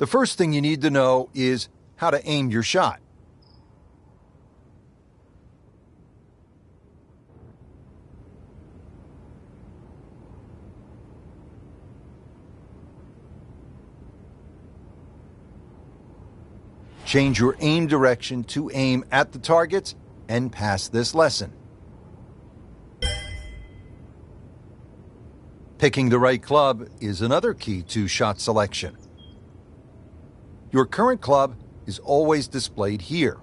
The first thing you need to know is how to aim your shot. Change your aim direction to aim at the targets and pass this lesson. Picking the right club is another key to shot selection. Your current club is always displayed here.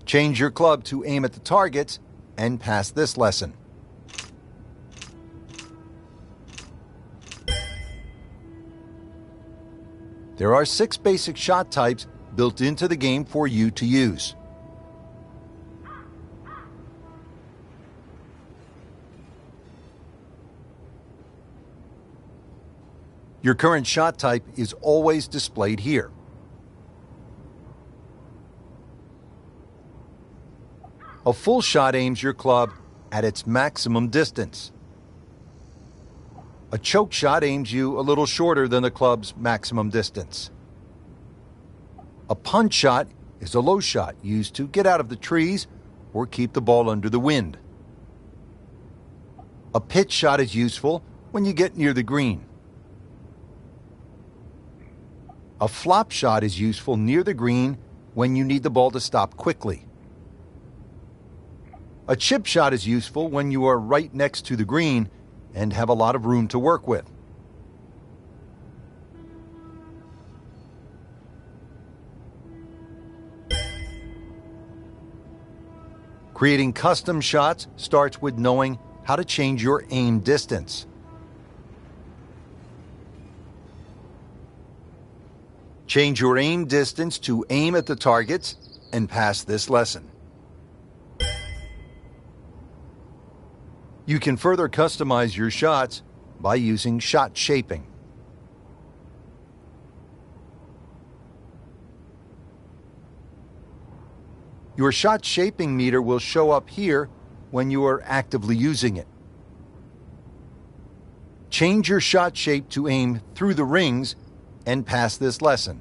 Change your club to aim at the targets and pass this lesson. There are 6 basic shot types built into the game for you to use. Your current shot type is always displayed here. A full shot aims your club at its maximum distance. A choke shot aims you a little shorter than the club's maximum distance. A punch shot is a low shot used to get out of the trees or keep the ball under the wind. A pitch shot is useful when you get near the green. A flop shot is useful near the green when you need the ball to stop quickly. A chip shot is useful when you are right next to the green and have a lot of room to work with. Creating custom shots starts with knowing how to change your aim distance. Change your aim distance to aim at the targets and pass this lesson. You can further customize your shots by using shot shaping. Your shot shaping meter will show up here when you are actively using it. Change your shot shape to aim through the rings and pass this lesson.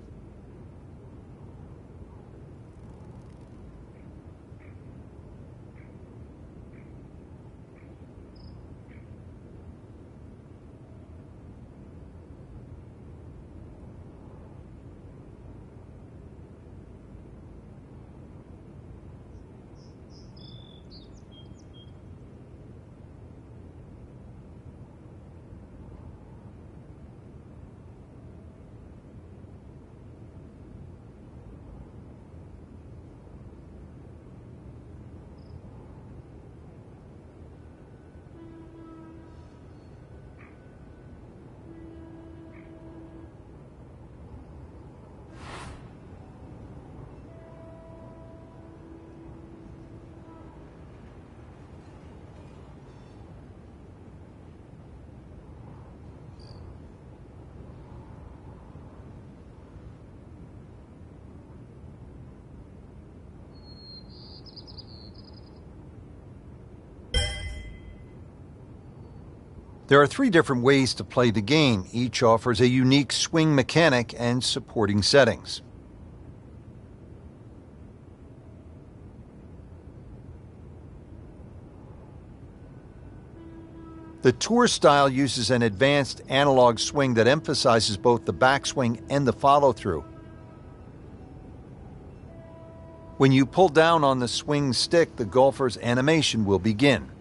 There are 3 different ways to play the game. Each offers a unique swing mechanic and supporting settings. The tour style uses an advanced analog swing that emphasizes both the backswing and the follow-through. When you pull down on the swing stick, the golfer's animation will begin.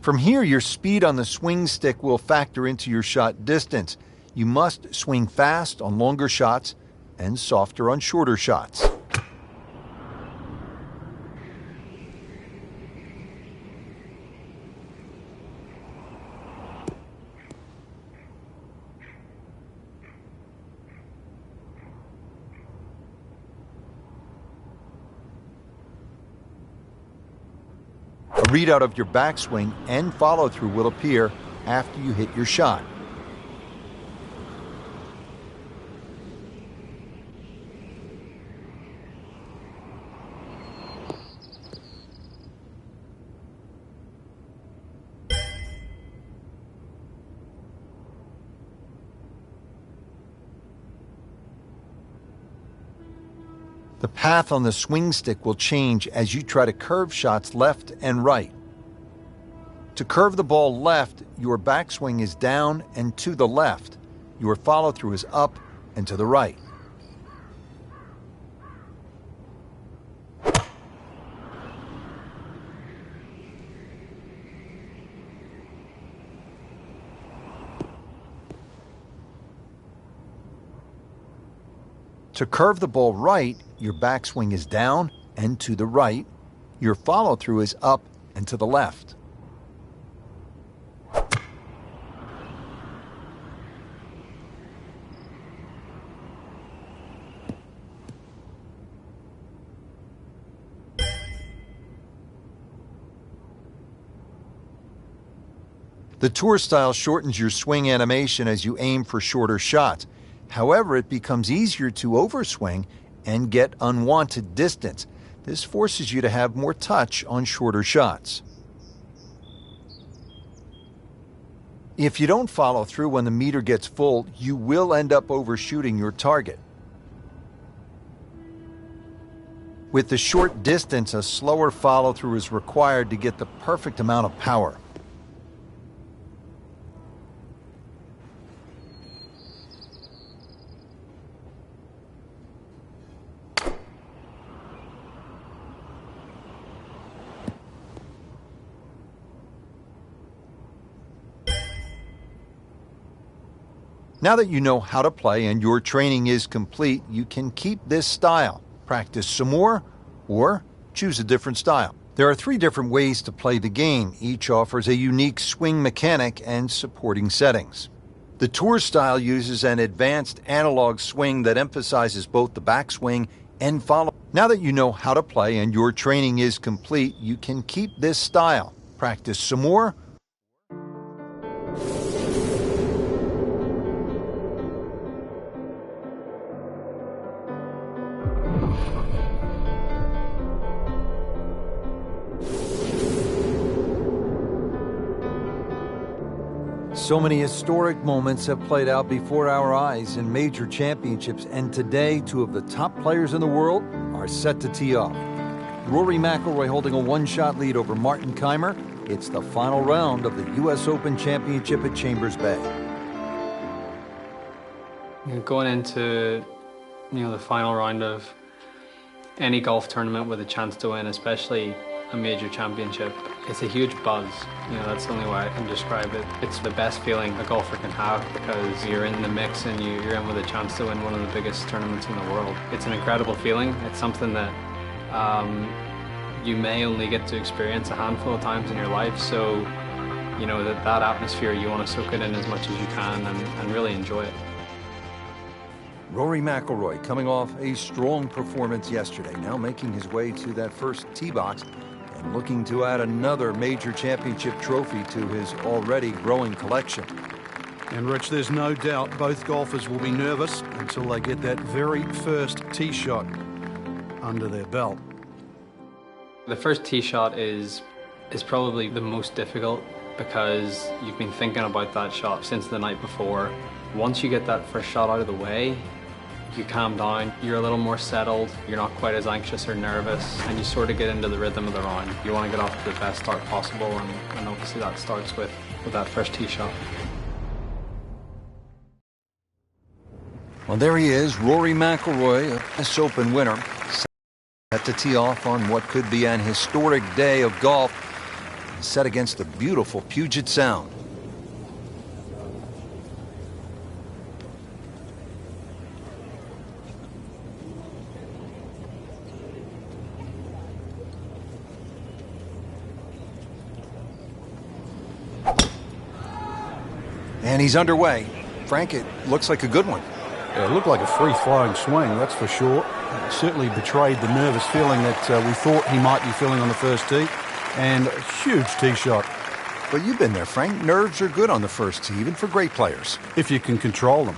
From here, your speed on the swing stick will factor into your shot distance. You must swing fast on longer shots and softer on shorter shots. A readout of your backswing and follow-through will appear after you hit your shot. The path on the swing stick will change as you try to curve shots left and right. To curve the ball left, your backswing is down and to the left. Your follow-through is up and to the right. To curve the ball right, your backswing is down and to the right. Your follow-through is up and to the left. The tour style shortens your swing animation as you aim for shorter shots. However, it becomes easier to overswing and get unwanted distance. This forces you to have more touch on shorter shots. If you don't follow through when the meter gets full, you will end up overshooting your target. With the short distance, a slower follow-through is required to get the perfect amount of power. Now that you know how to play and your training is complete, you can keep this style, practice some more, or choose a different style. There are 3 different ways to play the game. Each offers a unique swing mechanic and supporting settings. The tour style uses an advanced analog swing that emphasizes both the backswing and follow. Now that you know how to play and your training is complete, you can keep this style, practice some more. So many historic moments have played out before our eyes in major championships, and today 2 of the top players in the world are set to tee off. Rory McIlroy holding a 1-shot lead over Martin Kaymer. It's the final round of the U.S. Open Championship at Chambers Bay. Going into the final round of any golf tournament with a chance to win, especially a major championship, it's a huge buzz. That's the only way I can describe it. It's the best feeling a golfer can have because you're in the mix and you're in with a chance to win one of the biggest tournaments in the world. It's an incredible feeling. It's something that you may only get to experience a handful of times in your life. So, that atmosphere, you want to soak it in as much as you can and really enjoy it. Rory McIlroy coming off a strong performance yesterday, now making his way to that first tee box and looking to add another major championship trophy to his already growing collection. And Rich, there's no doubt both golfers will be nervous until they get that very first tee shot under their belt. The first tee shot is probably the most difficult because you've been thinking about that shot since the night before. Once you get that first shot out of the way, you calm down, you're a little more settled, you're not quite as anxious or nervous, and you sort of get into the rhythm of the round. You want to get off to the best start possible, and obviously that starts with that first tee shot. Well, there he is, Rory McIlroy, a US Open winner, set to tee off on what could be an historic day of golf, set against the beautiful Puget Sound. And he's underway. Frank, it looks like a good one. Yeah, it looked like a free-flowing swing, that's for sure. It certainly betrayed the nervous feeling that we thought he might be feeling on the first tee. And a huge tee shot. But you've been there, Frank. Nerves are good on the first tee, even for great players. If you can control them.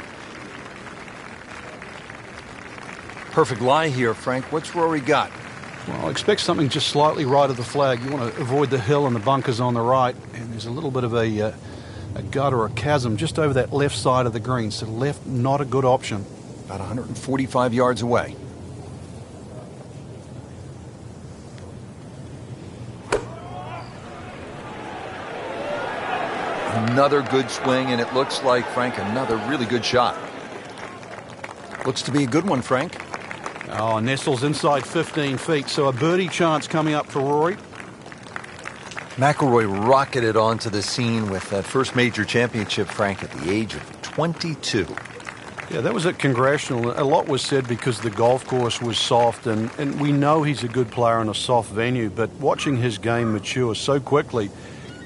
Perfect lie here, Frank. What's Rory got? Well, expect something just slightly right of the flag. You want to avoid the hill and the bunkers on the right. And there's a little bit of a gut or a chasm just over that left side of the green. So left, not a good option. About 145 yards away. Another good swing, and it looks like, Frank, another really good shot. Looks to be a good one, Frank. Oh, nestles inside 15 feet, so a birdie chance coming up for Rory. McIlroy rocketed onto the scene with that first major championship, Frank, at the age of 22. Yeah, that was at Congressional. A lot was said because the golf course was soft, and we know he's a good player in a soft venue, but watching his game mature so quickly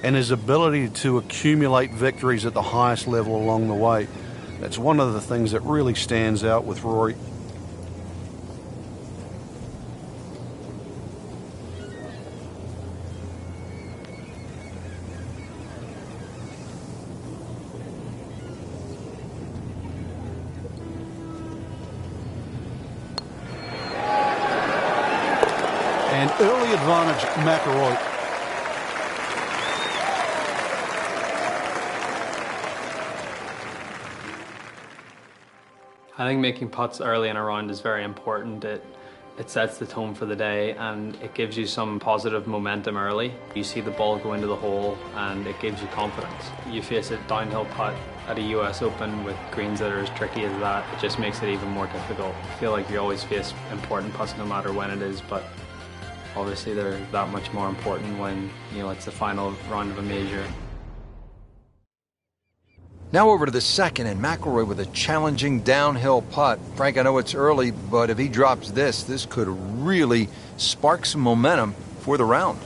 and his ability to accumulate victories at the highest level along the way, that's one of the things that really stands out with Rory. And early advantage, McIlroy. I think making putts early in a round is very important. It sets the tone for the day and it gives you some positive momentum early. You see the ball go into the hole and it gives you confidence. You face a downhill putt at a US Open with greens that are as tricky as that, it just makes it even more difficult. I feel like you always face important putts no matter when it is, but obviously they're that much more important when, you know, it's the final round of a major. Now over to the second, and McIlroy with a challenging downhill putt. Frank, I know it's early, but if he drops this could really spark some momentum for the round.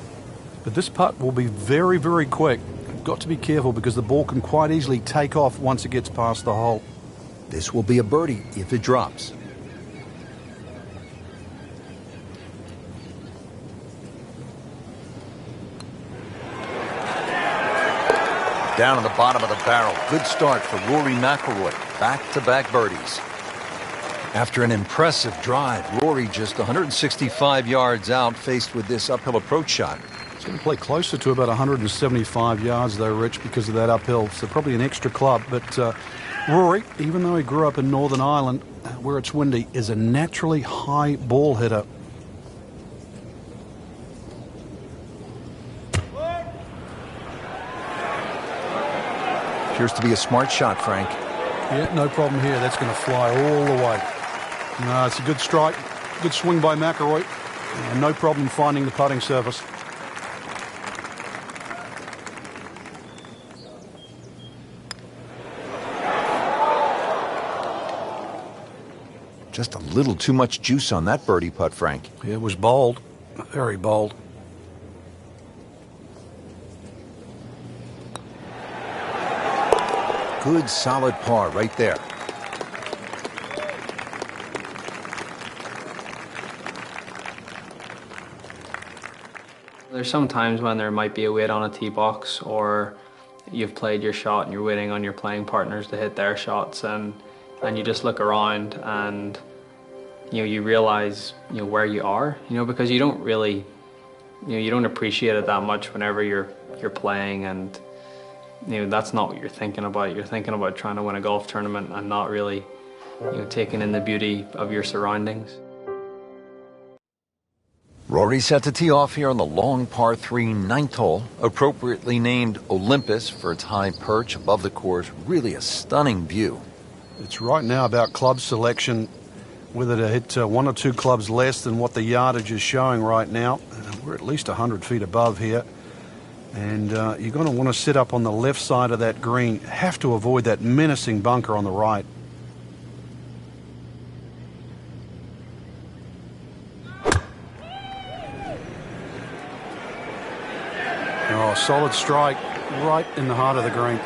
But this putt will be very, very quick. You've got to be careful because the ball can quite easily take off once it gets past the hole. This will be a birdie if it drops. Down on the bottom of the barrel. Good start for Rory McIlroy. Back-to-back birdies. After an impressive drive, Rory just 165 yards out, faced with this uphill approach shot. It's going to play closer to about 175 yards, though, Rich, because of that uphill. So probably an extra club. But Rory, even though he grew up in Northern Ireland, where it's windy, is a naturally high ball hitter. Appears to be a smart shot, Frank. Yeah, no problem here. That's going to fly all the way. No, it's a good strike. Good swing by McIlroy. And no problem finding the putting surface. Just a little too much juice on that birdie putt, Frank. It was bold. Very bold. Good, solid par right there. There's some times when there might be a wait on a tee box, or you've played your shot and you're waiting on your playing partners to hit their shots, and you just look around and you realize where you are, because you don't really you don't appreciate it that much whenever you're playing, and that's not what you're thinking about. You're thinking about trying to win a golf tournament and not really taking in the beauty of your surroundings. Rory set to tee off here on the long par 3 ninth hole, appropriately named Olympus for its high perch above the course. Really a stunning view. It's right now about club selection, whether to hit one or two clubs less than what the yardage is showing right now. We're at least 100 feet above here. And you're going to want to sit up on the left side of that green. Have to avoid that menacing bunker on the right. Oh, solid strike right in the heart of the green.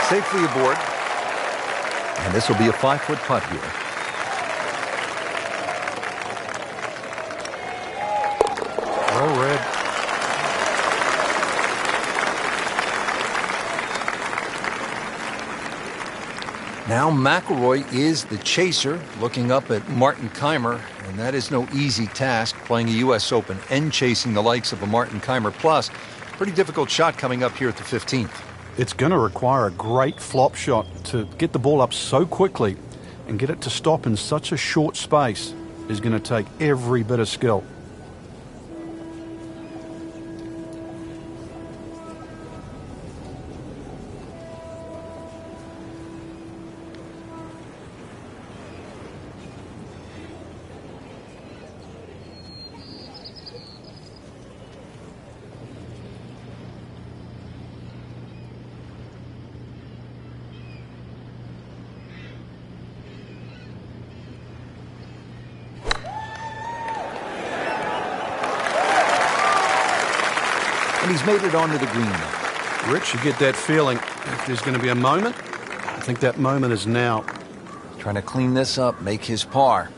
Safely aboard. And this will be a 5-foot putt here. Well read. Now McIlroy is the chaser, looking up at Martin Kaymer, and that is no easy task, playing a U.S. Open and chasing the likes of a Martin Kaymer plus. Pretty difficult shot coming up here at the 15th. It's going to require a great flop shot to get the ball up so quickly and get it to stop in such a short space is going to take every bit of skill. he's made it onto the green now. Rich, you get that feeling. If there's going to be a moment, I think that moment is now. Trying to clean this up, make his par.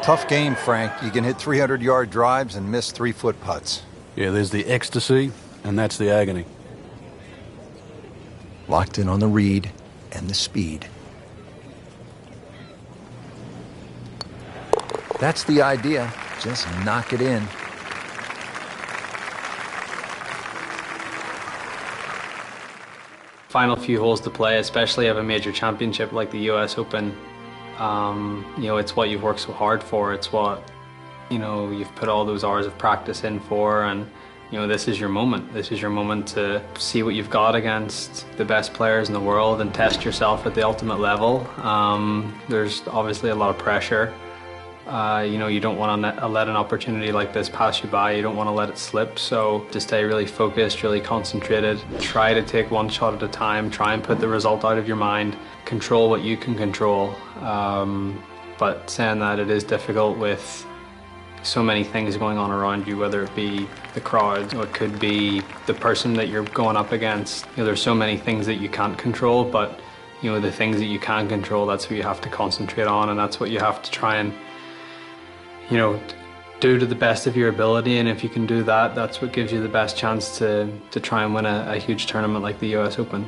Tough game, Frank. You can hit 300-yard drives and miss 3-foot putts. Yeah, there's the ecstasy, and that's the agony. Locked in on the read and the speed. That's the idea. Just knock it in. Final few holes to play, especially of a major championship like the US Open. You know, it's what you've worked so hard for. It's what, you know, you've put all those hours of practice in for, and you know, this is your moment. This is your moment to see what you've got against the best players in the world and test yourself at the ultimate level. There's obviously a lot of pressure. You know, you don't want to let an opportunity like this pass you by. You don't want to let it slip. So to stay really focused, really concentrated, try to take one shot at a time, try and put the result out of your mind, control what you can control. But saying that, it is difficult with so many things going on around you, whether it be the crowd or it could be the person that you're going up against. You know, there's so many things that you can't control, but you know, the things that you can control, that's what you have to concentrate on, and that's what you have to try and, you know, do to the best of your ability. And if you can do that, that's what gives you the best chance to try and win a huge tournament like the US Open.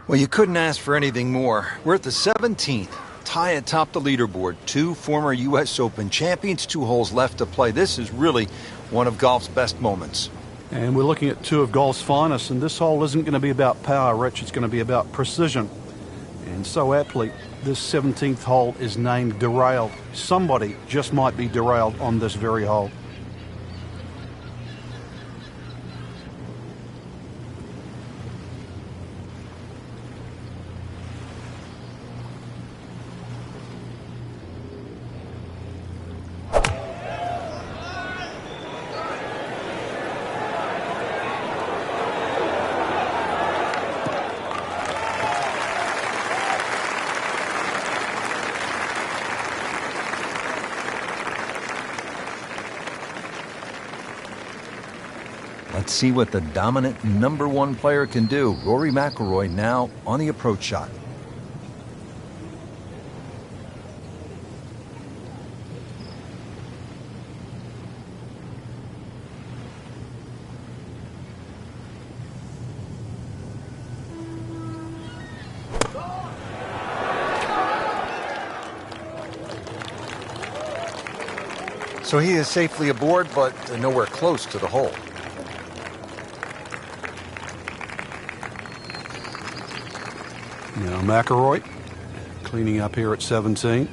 Well, you couldn't ask for anything more. We're at the 17th. Tie atop the leaderboard. 2 former U.S. Open champions, 2 holes left to play. This is really one of golf's best moments. And we're looking at 2 of golf's finest, and this hole isn't going to be about power, Rich. It's going to be about precision. And so aptly, this 17th hole is named Derailed. Somebody just might be derailed on this very hole. Let's see what the dominant #1 player can do. Rory McIlroy now on the approach shot. So he is safely aboard, but nowhere close to the hole. Now McIlroy cleaning up here at 17.